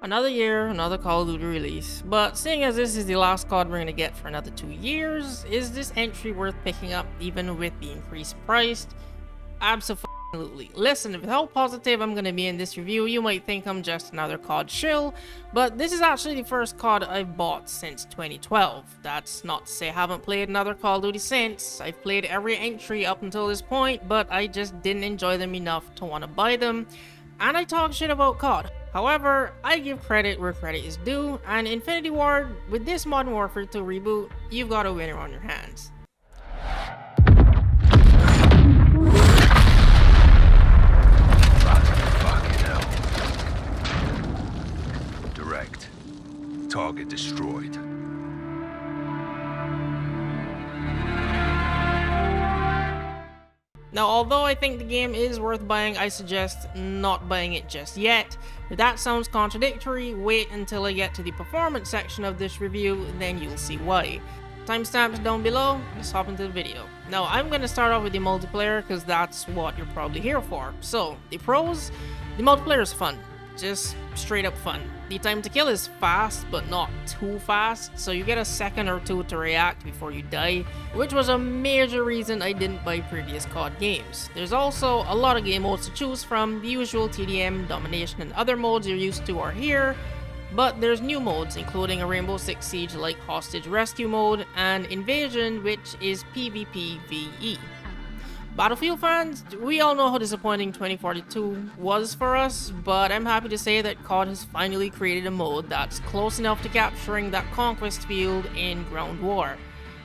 Another year, another Call of Duty release, but seeing as this is the last COD we're gonna get for another 2 years, is this entry worth picking up even with the increased price? Absolutely. Listen, with how positive I'm gonna be in this review, you might think I'm just another COD shill, but this is actually the first COD I've bought since 2012. That's not to say I haven't played another Call of Duty since. I've played every entry up until this point, but I just didn't enjoy them enough to want to buy them, and I talk shit about COD. However, I give credit where credit is due, and Infinity Ward, with this Modern Warfare 2 reboot, you've got a winner on your hands. Fucking hell. Direct. Target destroyed. Now, although I think the game is worth buying, I suggest not buying it just yet. If that sounds contradictory, wait until I get to the performance section of this review, then you'll see why. Timestamps down below, let's hop into the video. Now, I'm going to start off with the multiplayer because that's what you're probably here for. So, the pros, the multiplayer is fun. Just straight up fun. The time to kill is fast, but not too fast, so you get a second or two to react before you die, which was a major reason I didn't buy previous COD games. There's also a lot of game modes to choose from. The usual TDM, domination, and other modes you're used to are here, but there's new modes, including a Rainbow Six Siege-like hostage rescue mode, and Invasion, which is PvPvE. Battlefield fans, we all know how disappointing 2042 was for us, but I'm happy to say that COD has finally created a mode that's close enough to capturing that conquest field in Ground War.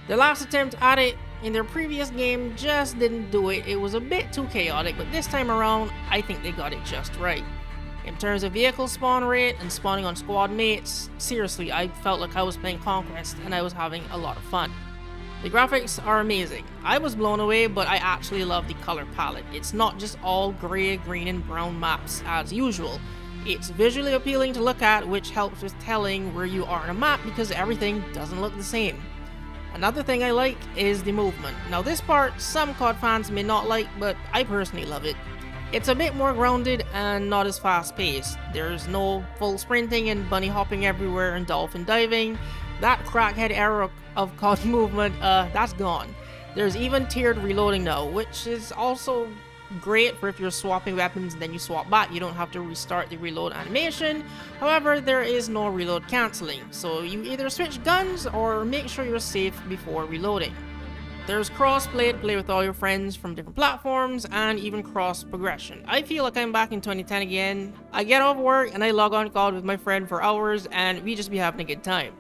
Their last attempt at it in their previous game just didn't do it. It was a bit too chaotic, but this time around, I think they got it just right. In terms of vehicle spawn rate and spawning on squad mates, seriously, I felt like I was playing Conquest and I was having a lot of fun. The graphics are amazing. I was blown away, but I actually love the color palette. It's not just all grey, green, and brown maps as usual. It's visually appealing to look at, which helps with telling where you are on a map because everything doesn't look the same. Another thing I like is the movement. Now this part, some COD fans may not like, but I personally love it. It's a bit more grounded and not as fast paced. There's no full sprinting and bunny hopping everywhere and dolphin diving. That crackhead era of COD movement, that's gone. There's even tiered reloading now, which is also great for if you're swapping weapons and then you swap back. You don't have to restart the reload animation. However, there is no reload cancelling, so you either switch guns or make sure you're safe before reloading. There's cross-play to play with all your friends from different platforms, and even cross-progression. I feel like I'm back in 2010 again. I get off work and I log on COD with my friend for hours and we just be having a good time.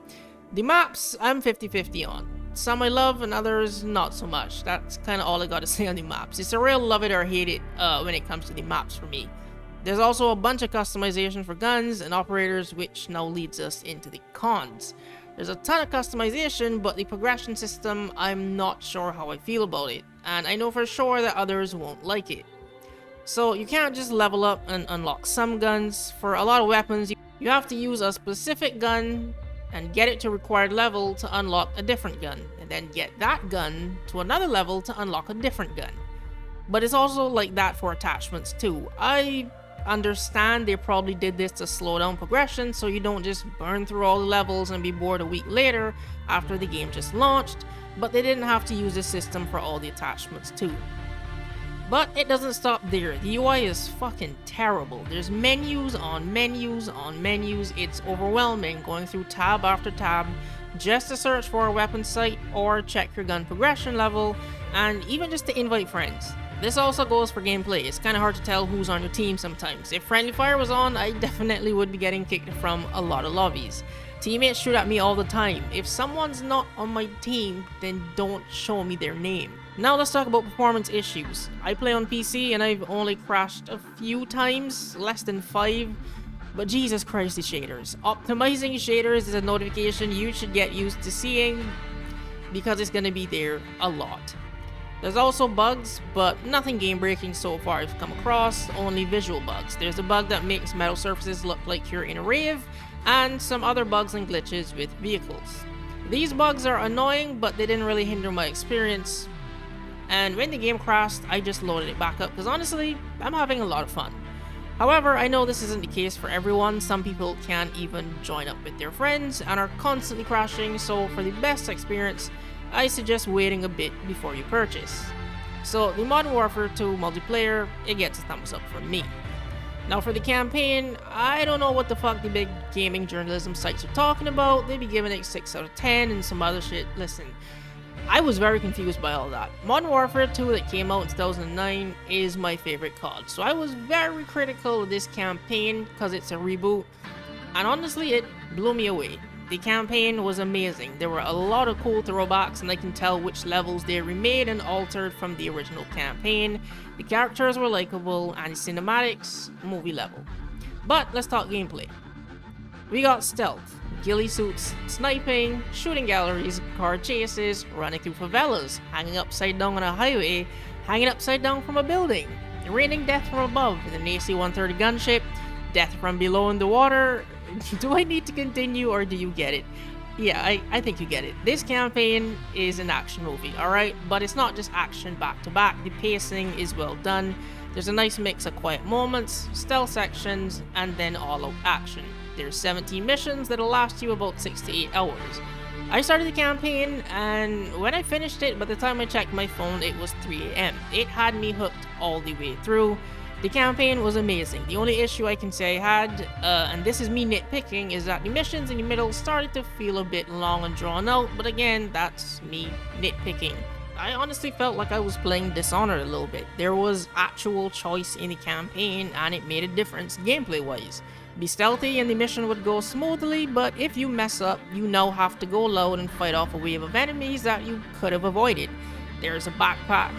The maps, I'm 50-50 on. Some I love and others not so much. That's kind of all I gotta say on the maps. It's a real love it or hate it when it comes to the maps for me. There's also a bunch of customization for guns and operators, which now leads us into the cons. There's a ton of customization, but the progression system, I'm not sure how I feel about it, and I know for sure that others won't like it. So you can't just level up and unlock some guns. For a lot of weapons, you have to use a specific gun and get it to required level to unlock a different gun, and then get that gun to another level to unlock a different gun. But it's also like that for attachments too. I understand they probably did this to slow down progression so you don't just burn through all the levels and be bored a week later after the game just launched, but they didn't have to use this system for all the attachments too. But it doesn't stop there. The UI is fucking terrible. There's menus on menus on menus. It's overwhelming going through tab after tab just to search for a weapon site or check your gun progression level, and even just to invite friends. This also goes for gameplay. It's kind of hard to tell who's on your team sometimes. If friendly fire was on, I definitely would be getting kicked from a lot of lobbies. Teammates shoot at me all the time. If someone's not on my team, then don't show me their name. Now let's talk about performance issues. I play on PC and I've only crashed a few times, less than 5. But Jesus Christ, the shaders. Optimizing shaders is a notification you should get used to seeing because it's gonna be there a lot. There's also bugs, but nothing game-breaking so far I've come across, only visual bugs. There's a bug that makes metal surfaces look like you're in a rave, and some other bugs and glitches with vehicles. These bugs are annoying, but they didn't really hinder my experience, and when the game crashed, I just loaded it back up, because honestly, I'm having a lot of fun. However, I know this isn't the case for everyone. Some people can't even join up with their friends and are constantly crashing, so for the best experience, I suggest waiting a bit before you purchase. So the Modern Warfare 2 multiplayer, it gets a thumbs up from me. Now for the campaign, I don't know what the fuck the big gaming journalism sites are talking about. They be giving it 6 out of 10 and some other shit. Listen, I was very confused by all that. Modern Warfare 2 that came out in 2009 is my favorite COD, so I was very critical of this campaign because it's a reboot, and honestly it blew me away. The campaign was amazing. There were a lot of cool throwbacks, and I can tell which levels they remade and altered from the original campaign. The characters were likable, and the cinematics, movie level. But let's talk gameplay. We got stealth, ghillie suits, sniping, shooting galleries, car chases, running through favelas, hanging upside down on a highway, hanging upside down from a building, raining death from above with an AC-130 gunship, death from below in the water. Do I need to continue or do you get it? Yeah, I think you get it. This campaign is an action movie, alright? But it's not just action back to back. The pacing is well done. There's a nice mix of quiet moments, stealth sections, and then all-out action. There's 17 missions that'll last you about 6 to 8 hours. I started the campaign, and when I finished it, by the time I checked my phone, it was 3 AM. It had me hooked all the way through. The campaign was amazing. The only issue I can say I had, and this is me nitpicking, is that the missions in the middle started to feel a bit long and drawn out, but again, that's me nitpicking. I honestly felt like I was playing Dishonored a little bit. There was actual choice in the campaign, and it made a difference gameplay-wise. Be stealthy and the mission would go smoothly, but if you mess up, you now have to go loud and fight off a wave of enemies that you could have avoided. There's a backpack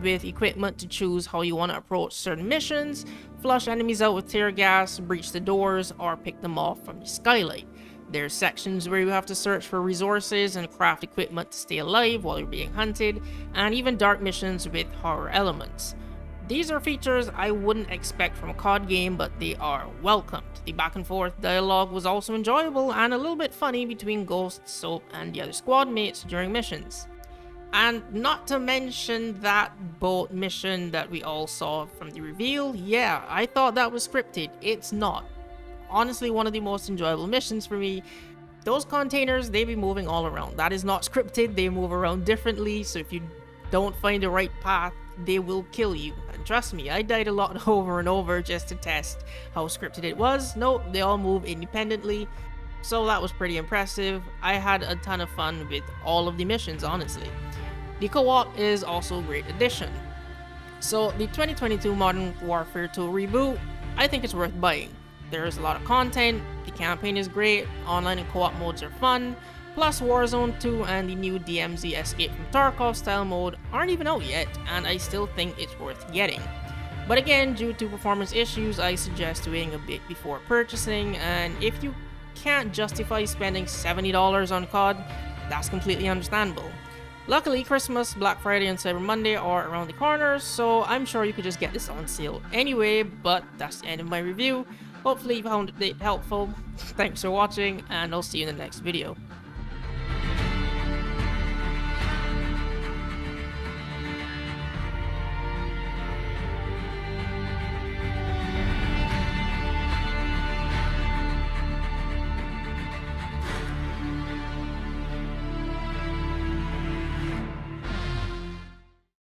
with equipment to choose how you want to approach certain missions, flush enemies out with tear gas, breach the doors, or pick them off from the skylight. There's sections where you have to search for resources and craft equipment to stay alive while you're being hunted, and even dark missions with horror elements. These are features I wouldn't expect from a COD game, but they are welcomed. The back and forth dialogue was also enjoyable and a little bit funny between Ghost, Soap, and the other squad mates during missions. And not to mention that boat mission that we all saw from the reveal, yeah, I thought that was scripted. It's not. Honestly, one of the most enjoyable missions for me. Those containers, they be moving all around. That is not scripted, they move around differently, so if you don't find the right path, they will kill you. And trust me, I died a lot over and over just to test how scripted it was. Nope, they all move independently. So that was pretty impressive. I had a ton of fun with all of the missions, honestly. The co-op is also a great addition. So the 2022 Modern Warfare 2 reboot, I think it's worth buying. There's a lot of content, the campaign is great, online and co-op modes are fun, plus Warzone 2 and the new DMZ Escape from Tarkov style mode aren't even out yet, and I still think it's worth getting. But again, due to performance issues, I suggest waiting a bit before purchasing, and if you can't justify spending $70 on COD, that's completely understandable. Luckily, Christmas, Black Friday, and Cyber Monday are around the corner, so I'm sure you could just get this on sale anyway, but that's the end of my review. Hopefully you found it helpful. Thanks for watching, and I'll see you in the next video.